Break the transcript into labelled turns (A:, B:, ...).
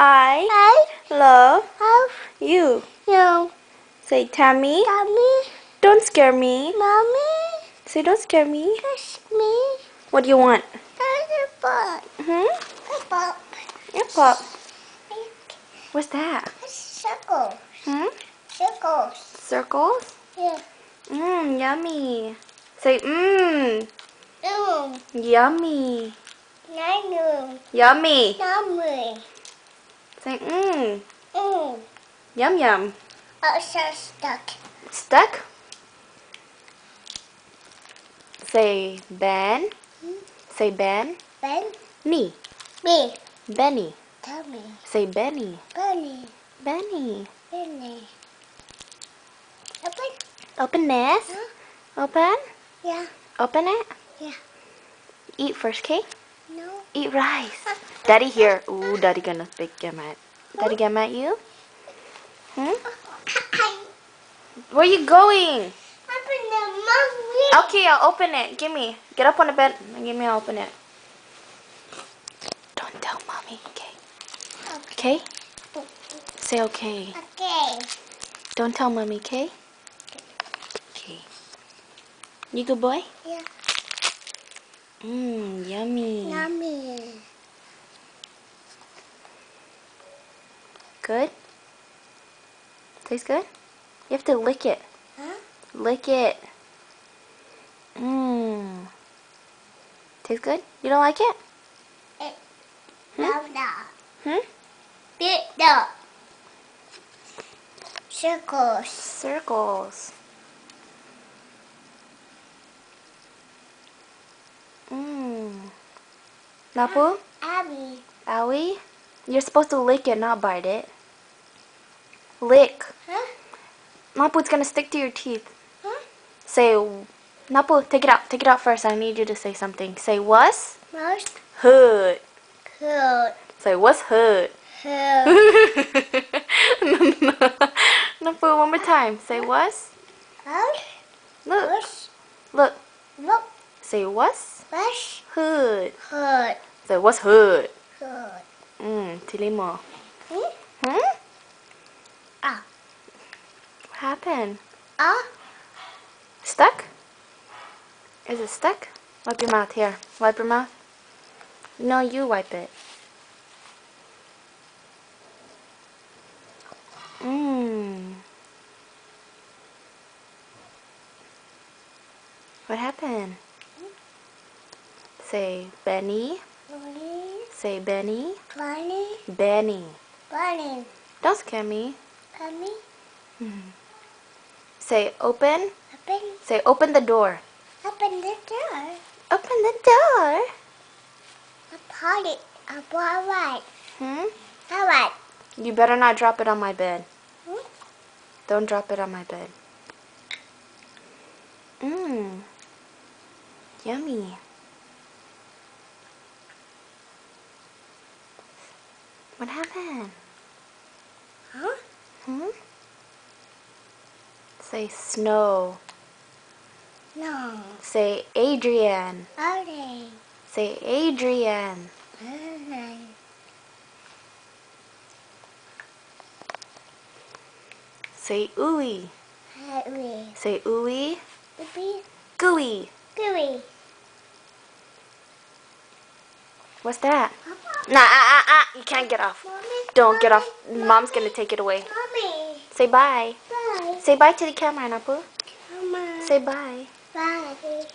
A: I
B: I
A: love
B: love
A: you.
B: you.
A: Say, Tammy,
B: Mommy,
A: don't scare me.
B: mommy,
A: Say, don't scare me.
B: kiss me.
A: What do you want?
B: There's a bug.
A: Hmm?
B: A bug.
A: Yeah, Pop. What's that?
B: Circles.
A: Hmm?
B: Circles.
A: Circles?
B: Yeah.
A: Yummy. Say,
B: Mm.
A: yummy.
B: Nanu.
A: Yummy.
B: Yummy.
A: Say,
B: Mm.
A: yum yum.
B: Oh, so stuck.
A: Stuck? Say, Ben. Say, Ben.
B: Ben.
A: Knee.
B: Me.
A: Benny.
B: Tell me.
A: Say, Benny.
B: Bunny.
A: Benny.
B: Bunny. Open.
A: Open this.
B: Huh?
A: Open.
B: Yeah.
A: Open it.
B: Yeah.
A: Eat first, okay?
B: No.
A: Eat rice. Daddy here. Ooh, Daddy gonna get mad. Daddy get mad at you? Hmm? Where you going?
B: Open the mommy.
A: Okay, I'll open it. Give me. Get up on the bed and give me. I'll open it. Don't tell mommy, okay? Okay? Say okay.
B: Okay.
A: Don't tell mommy, okay? Okay. You good boy?
B: Yeah.
A: Yummy.
B: Yummy.
A: Good? Tastes good? You have to lick it.
B: Huh?
A: Lick it. Tastes good? You don't like it?
B: No, no.
A: Hmm?
B: Big dog. Circles.
A: Circles. Napu?
B: Abby.
A: Owie? You're supposed to lick it, not bite it. Lick.
B: Huh?
A: Napu, it's gonna stick to your teeth.
B: Huh?
A: Say, Napu, take it out. Take it out first. I need you to say something. Say, what's?
B: Most
A: Hood.
B: good.
A: Say, what's hood?
B: Good.
A: Napu, one more time. Say, what's?
B: House.
A: Look.
B: Push.
A: Look.
B: Look.
A: Say, what's?
B: Push.
A: Hood.
B: Hood.
A: Say, what's hood?
B: Good.
A: Tilimo.
B: Hmm?
A: Hmm?
B: Ah.
A: What happened?
B: Ah.
A: Stuck? Is it stuck? Wipe your mouth. Here. Wipe your mouth. No, you wipe it. What happened? Say Benny.
B: Bunny.
A: Say Benny.
B: Bunny.
A: Benny.
B: Bunny.
A: Don't scare me.
B: Bunny.
A: Say open.
B: Open.
A: Say open the door.
B: Open the door.
A: Open the door.
B: A party. A alright. Alright.
A: You better not drop it on my bed.
B: Hmm?
A: Don't drop it on my bed. Yummy. What happened?
B: Huh?
A: Say snow.
B: No.
A: Say Adrian.
B: Party.
A: Say Adrian. Say ooey.
B: Harry.
A: Say ooey.
B: Baby.
A: Gooey.
B: Gooey.
A: What's that? Nah, you can't get off.
B: Mommy.
A: Don't get off. Mom's gonna take it away.
B: Mommy.
A: Say bye.
B: Bye.
A: Say bye to the camera, Napu.
B: Mama.
A: Say bye.
B: Bye.